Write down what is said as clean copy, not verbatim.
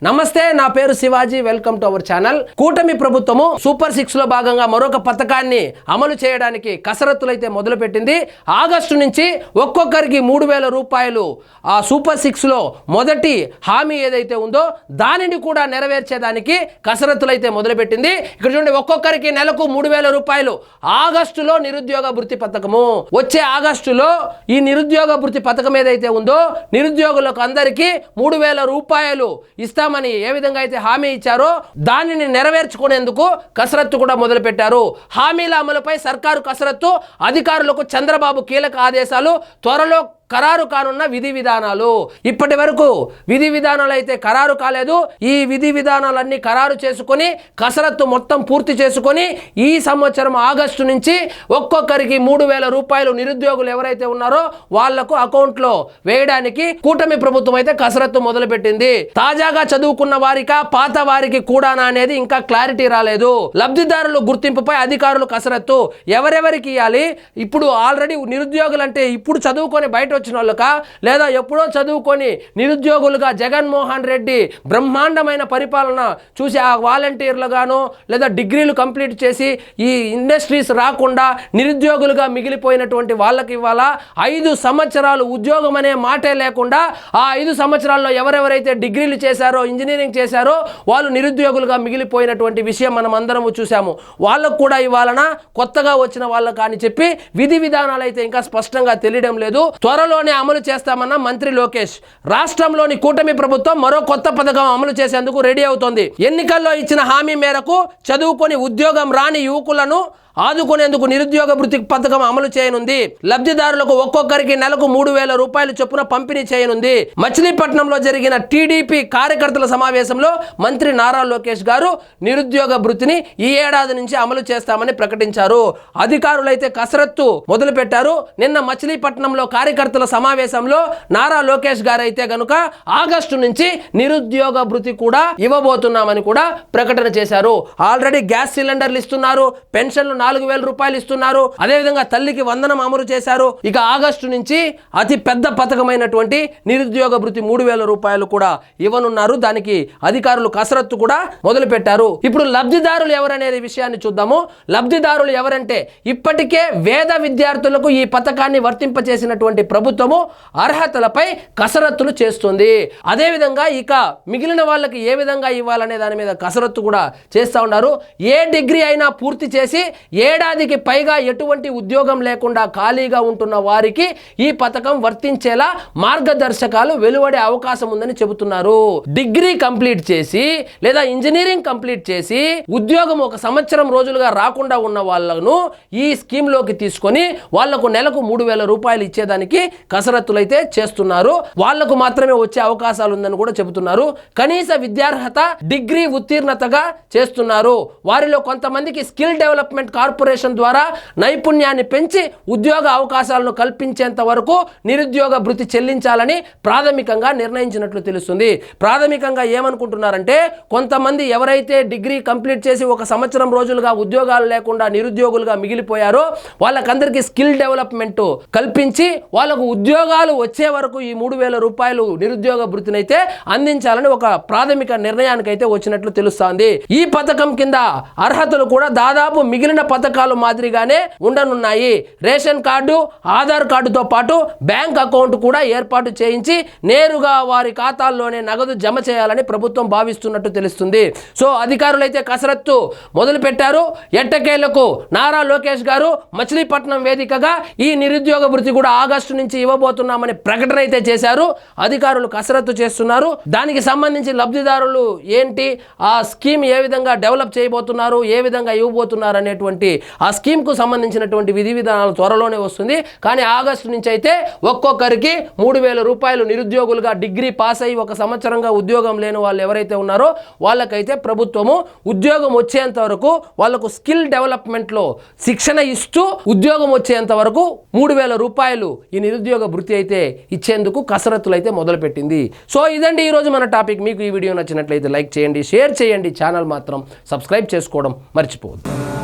నమస్తే నా పేరు Shivaji welcome to our channel కూటమి ప్రభుత్వము సూపర్ 6 లో భాగంగా మరొక పథకాన్ని అమలు చేయడానికి కసరత్తులు అయితే మొదలుపెట్టింది ఆగస్టు నుంచి ఒక్కొక్కరికి 3000 రూపాయలు ఆ సూపర్ 6 లో మొదటి హామీ ఏదైతే ఉందో దానిని కూడా నెరవేర్చేదానికి కసరత్తులు అయితే మొదలుపెట్టింది ఇక్కడ చూడండి ఒక్కొక్కరికి నెలకు 3000 రూపాయలు ఆగస్టులో నిరుద్యోగ భృతి పథకము వచ్చే ఆగస్టులో ఈ నిరుద్యోగ భృతి పథకం ఏదైతే ఉందో నిరుద్యోగులకు అందరికీ 3000 రూపాయలు ఇస్తామని ఏ విధంగా అయితే హామీ ఇచ్చారో దానిని నెరవేర్చుకునేందుకు కసరత్తు కూడా మొదలుపెట్టారు హామీల అమలుపై సర్కారు కసరత్తు అధికారులకు చంద్రబాబు కీలక ఆదేశాలు త్వరలో ఖరారు కానున్న విధి విధానాలు ఇప్పటి వరకు విధి విధానాలు అయితే ఖరారు కాలేదు ఈ విధి విధానాలన్నీ ఖరారు చేసుకొని కసరత్తు మొత్తం పూర్తి చేసుకొని ఈ సంవత్సరం ఆగస్టు నుంచి ఒక్కొక్కరికి 3000 రూపాయలు నిరుద్యోగులు ఎవరైతే ఉన్నారో వాళ్లకు అకౌంట్లో వేయడానికి కూటమి ప్రభుత్వం అయితే కసరత్తు మొదలుపెట్టింది తాజాగా చదువుకున్న వారికా పాత వారికి కూడానా అనేది ఇంకా క్లారిటీ రాలేదు లబ్ధిదారుల గుర్తింపుపై అధికారులు కసరత్తు ఎవరెవరికి ఇవ్వాలి ఇప్పుడు ఆల్రెడీ నిరుద్యోగులు అంటే ఇప్పుడు చదువుకొని బయట వచ్చిన వాళ్ళకా లేదా ఎప్పుడో చదువుకొని నిరుద్యోగులుగా జగన్మోహన్ రెడ్డి బ్రహ్మాండమైన పరిపాలన చూసి ఆ వాలంటీర్లుగాను లేదా డిగ్రీలు కంప్లీట్ చేసి ఈ ఇండస్ట్రీస్ రాకుండా నిరుద్యోగులుగా మిగిలిపోయినటువంటి వాళ్ళకి ఇవ్వాలా 5 సంవత్సరాలు ఉద్యోగం అనే మాటే లేకుండా ఆ 5 సంవత్సరాల్లో ఎవరెవరైతే డిగ్రీలు చేశారో ఇంజనీరింగ్ చేశారో వాళ్ళు నిరుద్యోగులుగా మిగిలిపోయినటువంటి విషయం మనం అందరము చూసాము వాళ్ళకు కూడా ఇవ్వాలనా కొత్తగా వచ్చిన వాళ్ళకు అని చెప్పి విధి విధానాలు అయితే ఇంకా స్పష్టంగా తెలియడం లేదు త్వరలోనే అమలు చేస్తామన్న మంత్రి లోకేష్ రాష్ట్రంలోని కూటమి ప్రభుత్వం మరో కొత్త పథకం అమలు చేసేందుకు రెడీ అవుతోంది ఎన్నికల్లో ఇచ్చిన హామీ మేరకు చదువుకొని ఉద్యోగం రాని యువకులను ఆదుకునేందుకు నిరుద్యోగ భృతి పథకం అమలు చేయనుంది లబ్ధిదారులకు ఒక్కొక్కరికి నెలకు 3000 రూపాయలు చొప్పున పంపిణీ చేయనుంది మచిలీపట్నంలో జరిగిన టీడీపీ కార్యకర్తల సమావేశంలో మంత్రి నారా లోకేష్ గారు నిరుద్యోగ భృతిని ఈ ఏడాది నుంచి అమలు చేస్తామని ప్రకటించారు అధికారులైతే కసరత్తు మొదలుపెట్టారు నిన్న మచిలీపట్నంలో కార్యకర్తల సమావేశంలో నారా లోకేష్ గారు అయితే గనుక ఆగస్టు నుంచి నిరుద్యోగ భృతి కూడా ఇవ్వబోతున్నామని కూడా ప్రకటన చేశారు ఆల్రెడీ గ్యాస్ సిలిండర్లు ఇస్తున్నారు పెన్షన్లు 4000 రూపాయలు ఇస్తున్నారు అదేవిధంగా తల్లికి వందనం అమలు చేశారు ఇక ఆగస్టు నుంచి అతి పెద్ద పథకమైనటువంటి నిరుద్యోగ భృతి 3000 రూపాయలు కూడా ఇవ్వనున్నారు దానికి అధికారులు కసరత్తు కూడా మొదలు పెట్టారు ఇప్పుడు లబ్ధిదారులు ఎవరనే విషయాన్ని చూద్దాము లబ్ధిదారులు ఎవరంటే ఇప్పటికే వేద విద్యార్థులకు ఈ పథకాన్ని వర్తింపచేసినటువంటి ప్రభుత్వము అర్హతలపై కసరత్తులు చేస్తుంది అదేవిధంగా ఇక మిగిలిన వాళ్ళకి ఏ విధంగా ఇవ్వాలనే దాని మీద కసరత్తు కూడా చేస్తూ ఉన్నారు ఏ డిగ్రీ అయినా పూర్తి చేసి ఏడాదికి పైగా ఎటువంటి ఉద్యోగం లేకుండా ఖాళీగా ఉంటున్న వారికి ఈ పథకం వర్తించేలా మార్గదర్శకాలు వెలువడే అవకాశం ఉందని చెబుతున్నారు డిగ్రీ కంప్లీట్ చేసి లేదా ఇంజనీరింగ్ కంప్లీట్ చేసి ఉద్యోగం 1 సంవత్సరం రోజులుగా రాకుండా ఉన్న వాళ్ళను ఈ స్కీమ్ లోకి తీసుకొని వాళ్లకు నెలకు 3000 రూపాయలు ఇచ్చేదానికి కసరత్తులు అయితే చేస్తున్నారు వాళ్లకు మాత్రమే వచ్చే అవకాశాలు ఉందని కూడా చెబుతున్నారు కనీస విద్యార్హత డిగ్రీ ఉత్తీర్ణతగా చేస్తున్నారు వారిలో కొంతమందికి స్కిల్ డెవలప్మెంట్ కార్పొరేషన్ ద్వారా నైపుణ్యాన్ని పెంచి ఉద్యోగ అవకాశాలను కల్పించేంత వరకు నిరుద్యోగ భృతి చెల్లించాలని ప్రాథమికంగా నిర్ణయించినట్లు తెలుస్తుంది ప్రాథమికంగా ఏమనుకుంటున్నారంటే కొంతమంది ఎవరైతే డిగ్రీ కంప్లీట్ చేసి 1 సంవత్సరం రోజులుగా ఉద్యోగాలు లేకుండా నిరుద్యోగులుగా మిగిలిపోయారో వాళ్ళకందరికీ స్కిల్ డెవలప్మెంట్ కల్పించి వాళ్ళకు ఉద్యోగాలు వచ్చే వరకు ఈ 3000 రూపాయలు నిరుద్యోగ భృతిని అయితే అందించాలని ఒక ప్రాథమిక నిర్ణయానికి అయితే వచ్చినట్లు తెలుస్తోంది ఈ పథకం కింద అర్హతలు కూడా దాదాపు మిగిలిన పథకాలు మాదిరిగానే ఉండనున్నాయి రేషన్ కార్డు ఆధార్ కార్డుతో పాటు బ్యాంక్ అకౌంట్ కూడా ఏర్పాటు చేయించి నేరుగా వారి ఖాతాల్లోనే నగదు జమ చేయాలని ప్రభుత్వం భావిస్తున్నట్టు తెలుస్తుంది సో అధికారులైతే కసరత్తు మొదలు పెట్టారు ఎట్టకేలకు నారా లోకేష్ గారు మచిలీపట్నం వేదికగా ఈ నిరుద్యోగ భృతి కూడా ఆగస్టు నుంచి ఇవ్వబోతున్నామని ప్రకటన అయితే చేశారు అధికారులు కసరత్తు చేస్తున్నారు దానికి సంబంధించి లబ్ధిదారులు ఏంటి ఆ స్కీమ్ ఏ విధంగా డెవలప్ చేయబోతున్నారు ఏ విధంగా ఇవ్వబోతున్నారు అనేటువంటి ఆ స్కీమ్ కు సంబంధించినటువంటి విధి విధానాలు త్వరలోనే వస్తుంది కానీ ఆగస్టు నుంచి అయితే ఒక్కొక్కరికి 3000 రూపాయలు నిరుద్యోగులుగా డిగ్రీ పాస్ అయ్యి 1 సంవత్సరంగా ఉద్యోగం లేని వాళ్ళు ఎవరైతే ఉన్నారో వాళ్ళకైతే ప్రభుత్వము ఉద్యోగం వచ్చేంత వరకు వాళ్ళకు స్కిల్ డెవలప్మెంట్ లో శిక్షణ ఇస్తూ ఉద్యోగం వచ్చేంత వరకు 3000 రూపాయలు ఈ నిరుద్యోగ భృతి అయితే ఇచ్చేందుకు కసరత్తులు అయితే మొదలుపెట్టింది సో ఇదండి ఈ రోజు మన టాపిక్ మీకు ఈ వీడియో నచ్చినట్లయితే లైక్ చేయండి షేర్ చేయండి ఛానల్ మాత్రం సబ్స్క్రైబ్ చేసుకోవడం మర్చిపోవద్దు